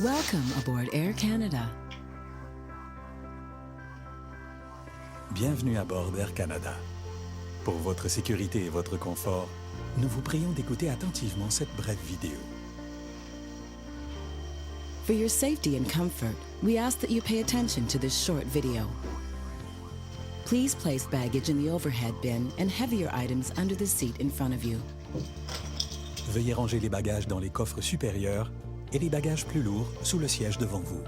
Welcome aboard Air Canada. Bienvenue à bord d'Air Canada. Pour votre sécurité et votre confort, nous vous prions d'écouter attentivement cette brève vidéo. For your safety and comfort, we ask that you pay attention to this short video. Please place baggage in the overhead bin and heavier items under the seat in front of you. Veuillez ranger les bagages dans les coffres supérieurs et les bagages plus lourds sous le siège devant vous.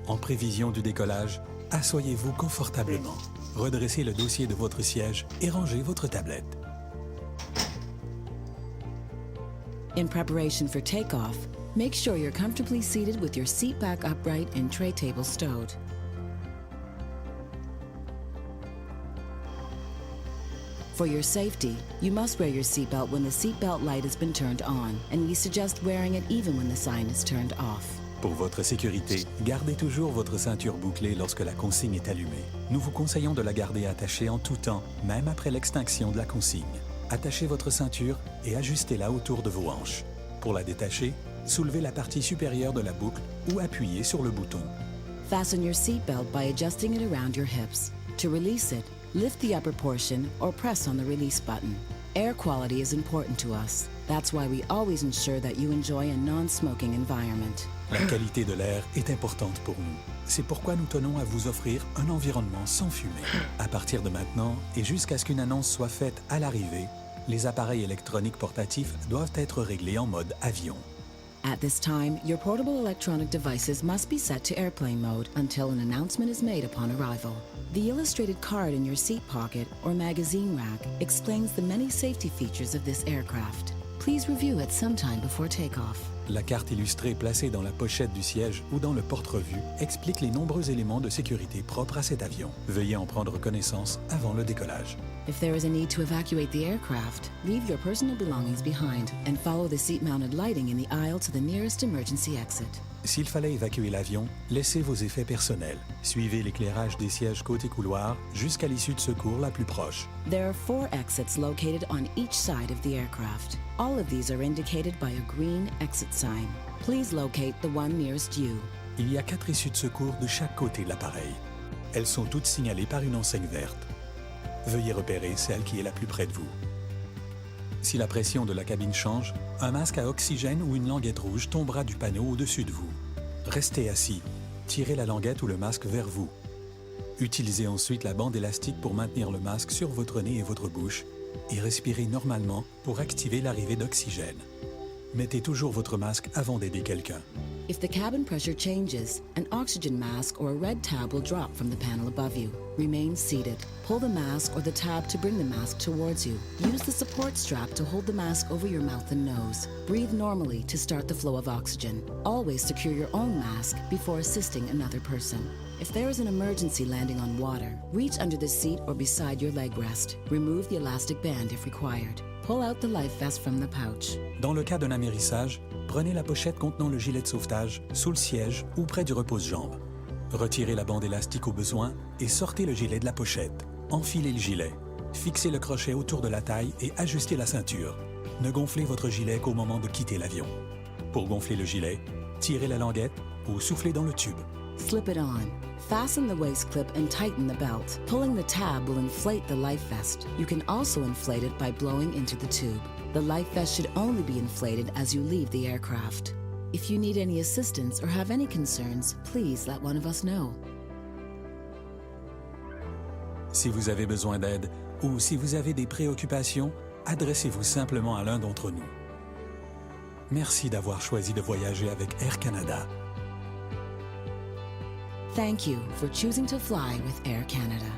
En prévision du décollage, asseyez-vous confortablement. Redressez le dossier de votre siège et rangez votre tablette. In preparation for takeoff, make sure you're comfortably seated with your seat back upright and tray table stowed. For your safety, you must wear your seatbelt when the seatbelt light has been turned on, and we suggest wearing it even when the sign is turned off. Pour votre sécurité, gardez toujours votre ceinture bouclée lorsque la consigne est allumée. Nous vous conseillons de la garder attachée en tout temps, même après l'extinction de la consigne. Attachez votre ceinture et ajustez-la autour de vos hanches. Pour la détacher, soulevez la partie supérieure de la boucle ou appuyez sur le bouton. Fasten your seatbelt by adjusting it around your hips. To release it, lift the upper portion or press on the release button. Air quality is important to us. That's why we always ensure that you enjoy a non-smoking environment. La qualité de l'air est importante pour nous. C'est pourquoi nous tenons à vous offrir un environnement sans fumée. À partir de maintenant et jusqu'à ce qu'une annonce soit faite à l'arrivée, les appareils électroniques portatifs doivent être réglés en mode avion. At this time, your portable electronic devices must be set to airplane mode until an announcement is made upon arrival. The illustrated card in your seat pocket or magazine rack explains the many safety features of this aircraft. Please review it sometime before takeoff. La carte illustrée placée dans la pochette du siège ou dans le porte-revue explique les nombreux éléments de sécurité propres à cet avion. Veuillez en prendre connaissance avant le décollage. If there is a need to evacuate the aircraft, leave your personal belongings behind and follow the seat-mounted lighting in the aisle to the nearest emergency exit. S'il fallait évacuer l'avion, laissez vos effets personnels. Suivez l'éclairage des sièges côté couloir jusqu'à l'issue de secours la plus proche. There are 4 exits located on each side of the aircraft. All of these are indicated by a green exit sign. Please locate the one nearest you. Il y a 4 issues de secours de chaque côté de l'appareil. Elles sont toutes signalées par une enseigne verte. Veuillez repérer celle qui est la plus près de vous. Si la pression de la cabine change, un masque à oxygène ou une languette rouge tombera du panneau au-dessus de vous. Restez assis. Tirez la languette ou le masque vers vous. Utilisez ensuite la bande élastique pour maintenir le masque sur votre nez et votre bouche et respirez normalement pour activer l'arrivée d'oxygène. Mettez toujours votre masque avant d'aider quelqu'un. If the cabin pressure changes, an oxygen mask or a red tab will drop from the panel above you. Remain seated. Pull the mask or the tab to bring the mask towards you. Use the support strap to hold the mask over your mouth and nose. Breathe normally to start the flow of oxygen. Always secure your own mask before assisting another person. If there is an emergency landing on water, reach under the seat or beside your leg rest. Remove the elastic band if required. Pull out the life vest from the pouch. Dans le cas d'un amérissage, prenez la pochette contenant le gilet de sauvetage sous le siège ou près du repose-jambe. Retirez la bande élastique au besoin et sortez le gilet de la pochette. Enfilez le gilet. Fixez le crochet autour de la taille et ajustez la ceinture. Ne gonflez votre gilet qu'au moment de quitter l'avion. Pour gonfler le gilet, tirez la languette ou soufflez dans le tube. Slip it on. Fasten the waist clip and tighten the belt. Pulling the tab will inflate the life vest. You can also inflate it by blowing into the tube. The life vest should only be inflated as you leave the aircraft. If you need any assistance or have any concerns, please let one of us know. Si vous avez besoin d'aide ou si vous avez des préoccupations, adressez-vous simplement à l'un d'entre nous. Merci d'avoir choisi de voyager avec Air Canada. Thank you for choosing to fly with Air Canada.